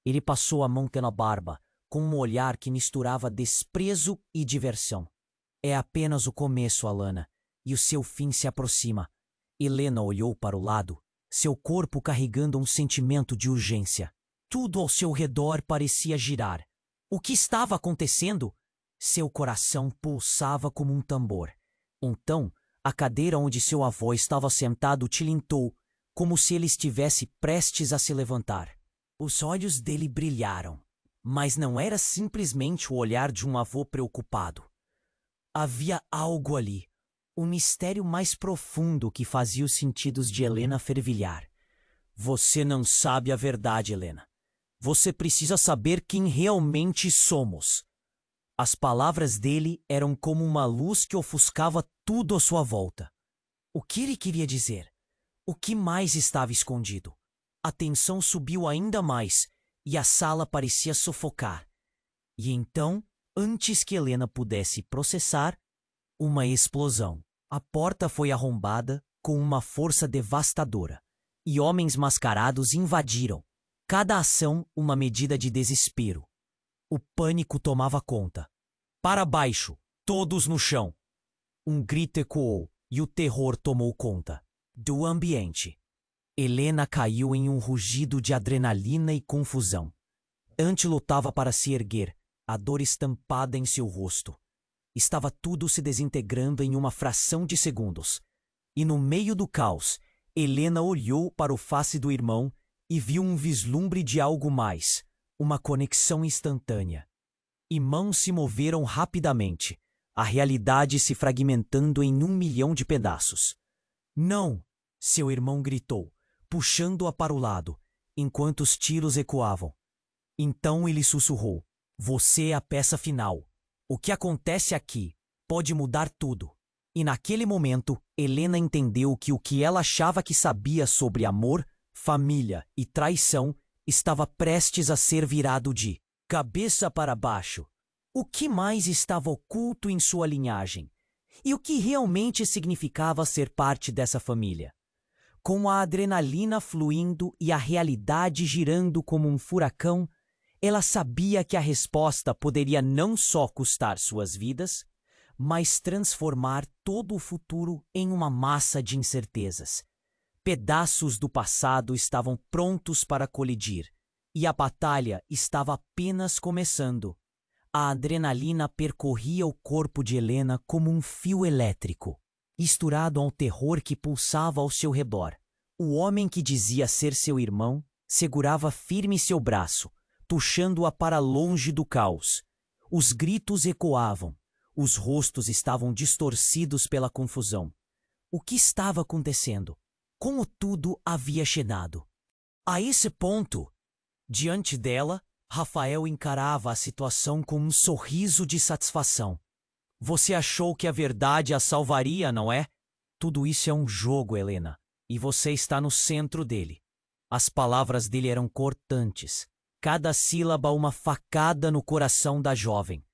Ele passou a mão pela barba, com um olhar que misturava desprezo e diversão. É apenas o começo, Alana, e o seu fim se aproxima. Helena olhou para o lado, seu corpo carregando um sentimento de urgência. Tudo ao seu redor parecia girar. O que estava acontecendo? Seu coração pulsava como um tambor. Então, a cadeira onde seu avô estava sentado tilintou, como se ele estivesse prestes a se levantar. Os olhos dele brilharam, mas não era simplesmente o olhar de um avô preocupado. Havia algo ali, um mistério mais profundo que fazia os sentidos de Helena fervilhar. Você não sabe a verdade, Helena. Você precisa saber quem realmente somos. As palavras dele eram como uma luz que ofuscava tudo à sua volta. O que ele queria dizer? O que mais estava escondido? A tensão subiu ainda mais e a sala parecia sufocar. E então, antes que Helena pudesse processar, uma explosão. A porta foi arrombada com uma força devastadora e homens mascarados invadiram. Cada ação uma medida de desespero. O pânico tomava conta. Para baixo, todos no chão. Um grito ecoou e o terror tomou conta do ambiente. Helena caiu em um rugido de adrenalina e confusão. Ante lutava para se erguer, a dor estampada em seu rosto. Estava tudo se desintegrando em uma fração de segundos. E no meio do caos, Helena olhou para o face do irmão e viu um vislumbre de algo mais, uma conexão instantânea. E mãos se moveram rapidamente, a realidade se fragmentando em 1 milhão de pedaços. Não! Seu irmão gritou, puxando-a para o lado, enquanto os tiros ecoavam. Então ele sussurrou: você é a peça final. O que acontece aqui pode mudar tudo. E naquele momento, Helena entendeu que o que ela achava que sabia sobre amor, família e traição estava prestes a ser virado de cabeça para baixo. O que mais estava oculto em sua linhagem? E o que realmente significava ser parte dessa família? Com a adrenalina fluindo e a realidade girando como um furacão, ela sabia que a resposta poderia não só custar suas vidas, mas transformar todo o futuro em uma massa de incertezas. Pedaços do passado estavam prontos para colidir, e a batalha estava apenas começando. A adrenalina percorria o corpo de Helena como um fio elétrico, misturado ao terror que pulsava ao seu redor. O homem que dizia ser seu irmão segurava firme seu braço, puxando-a para longe do caos. Os gritos ecoavam, os rostos estavam distorcidos pela confusão. O que estava acontecendo? Como tudo havia chegado? A esse ponto, diante dela, Rafael encarava a situação com um sorriso de satisfação. Você achou que a verdade a salvaria, não é? Tudo isso é um jogo, Helena, e você está no centro dele. As palavras dele eram cortantes, cada sílaba uma facada no coração da jovem.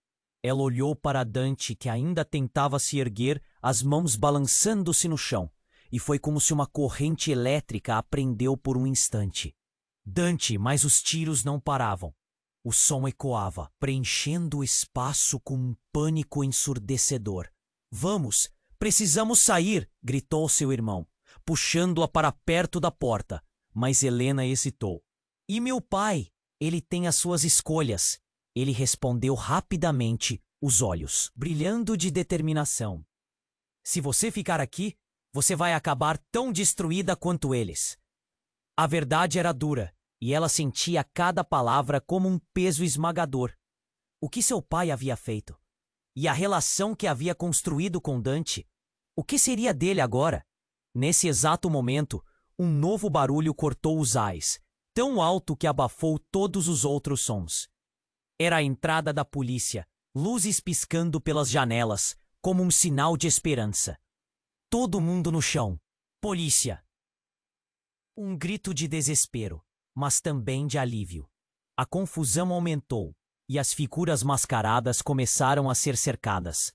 Ela olhou para Dante, que ainda tentava se erguer, as mãos balançando-se no chão, e foi como se uma corrente elétrica a prendeu por um instante. Dante, mas os tiros não paravam. O som ecoava, preenchendo o espaço com um pânico ensurdecedor. Vamos, precisamos sair, gritou seu irmão, puxando-a para perto da porta, mas Helena hesitou. E meu pai? Ele tem as suas escolhas. Ele respondeu rapidamente, os olhos brilhando de determinação. Se você ficar aqui, você vai acabar tão destruída quanto eles. A verdade era dura, e ela sentia cada palavra como um peso esmagador. O que seu pai havia feito? E a relação que havia construído com Dante? O que seria dele agora? Nesse exato momento, um novo barulho cortou os ais, tão alto que abafou todos os outros sons. Era a entrada da polícia, luzes piscando pelas janelas, como um sinal de esperança. Todo mundo no chão. Polícia! Um grito de desespero, mas também de alívio. A confusão aumentou e as figuras mascaradas começaram a ser cercadas.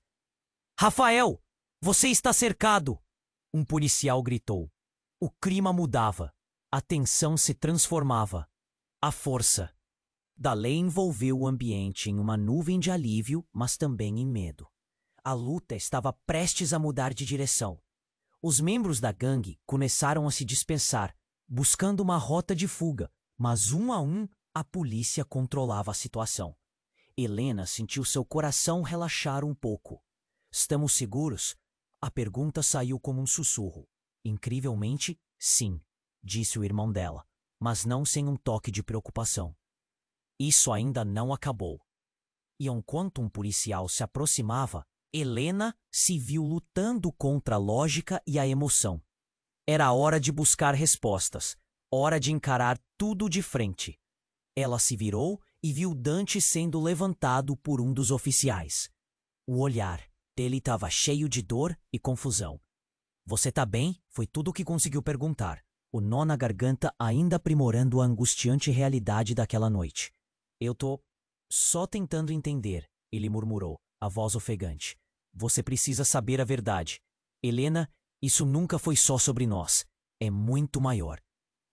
Rafael, você está cercado! Um policial gritou. O clima mudava. A tensão se transformava. A força da lei envolveu o ambiente em uma nuvem de alívio, mas também em medo. A luta estava prestes a mudar de direção. Os membros da gangue começaram a se dispersar, buscando uma rota de fuga, mas um a um a polícia controlava a situação. Helena sentiu seu coração relaxar um pouco. Estamos seguros? A pergunta saiu como um sussurro. Incrivelmente, sim, disse o irmão dela, mas não sem um toque de preocupação. Isso ainda não acabou. E enquanto um policial se aproximava, Helena se viu lutando contra a lógica e a emoção. Era hora de buscar respostas, hora de encarar tudo de frente. Ela se virou e viu Dante sendo levantado por um dos oficiais. O olhar dele estava cheio de dor e confusão. Você tá bem? Foi tudo o que conseguiu perguntar, o nó na garganta ainda aprimorando a angustiante realidade daquela noite. Eu tô só tentando entender, ele murmurou, a voz ofegante. Você precisa saber a verdade. Helena, isso nunca foi só sobre nós. É muito maior.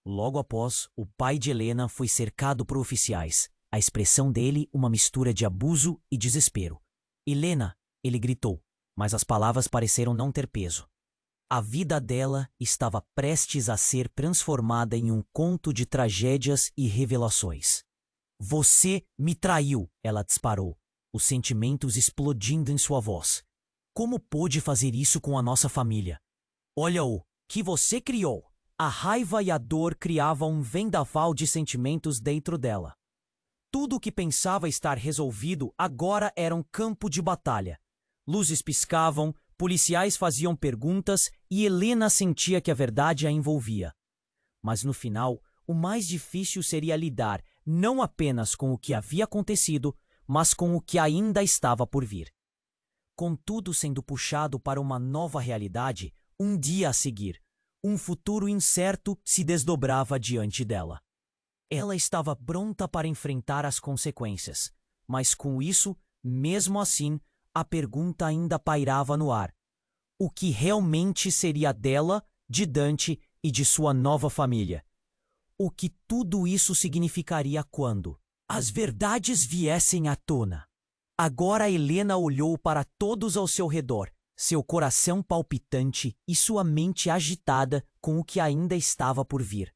Logo após, o pai de Helena foi cercado por oficiais. A expressão dele uma mistura de abuso e desespero. Helena, ele gritou, mas as palavras pareceram não ter peso. A vida dela estava prestes a ser transformada em um conto de tragédias e revelações. Você me traiu, ela disparou, os sentimentos explodindo em sua voz. Como pôde fazer isso com a nossa família? Olha o que você criou. A raiva e a dor criavam um vendaval de sentimentos dentro dela. Tudo o que pensava estar resolvido agora era um campo de batalha. Luzes piscavam, policiais faziam perguntas e Helena sentia que a verdade a envolvia. Mas no final, o mais difícil seria lidar não apenas com o que havia acontecido, mas com o que ainda estava por vir. Com tudo sendo puxado para uma nova realidade, um dia a seguir, um futuro incerto se desdobrava diante dela. Ela estava pronta para enfrentar as consequências, mas com isso, mesmo assim, a pergunta ainda pairava no ar. O que realmente seria dela, de Dante e de sua nova família? O que tudo isso significaria quando as verdades viessem à tona? Agora Helena olhou para todos ao seu redor, seu coração palpitante e sua mente agitada com o que ainda estava por vir.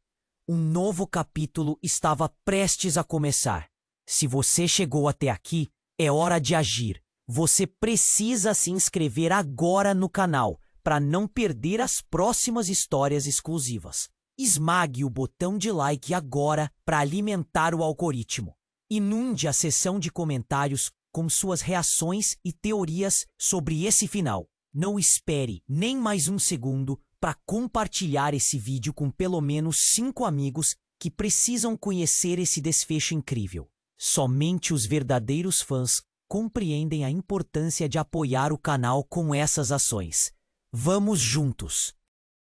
Um novo capítulo estava prestes a começar. Se você chegou até aqui, é hora de agir. Você precisa se inscrever agora no canal para não perder as próximas histórias exclusivas. Esmague o botão de like agora para alimentar o algoritmo. Inunde a seção de comentários com suas reações e teorias sobre esse final. Não espere nem mais um segundo para compartilhar esse vídeo com pelo menos 5 amigos que precisam conhecer esse desfecho incrível. Somente os verdadeiros fãs compreendem a importância de apoiar o canal com essas ações. Vamos juntos!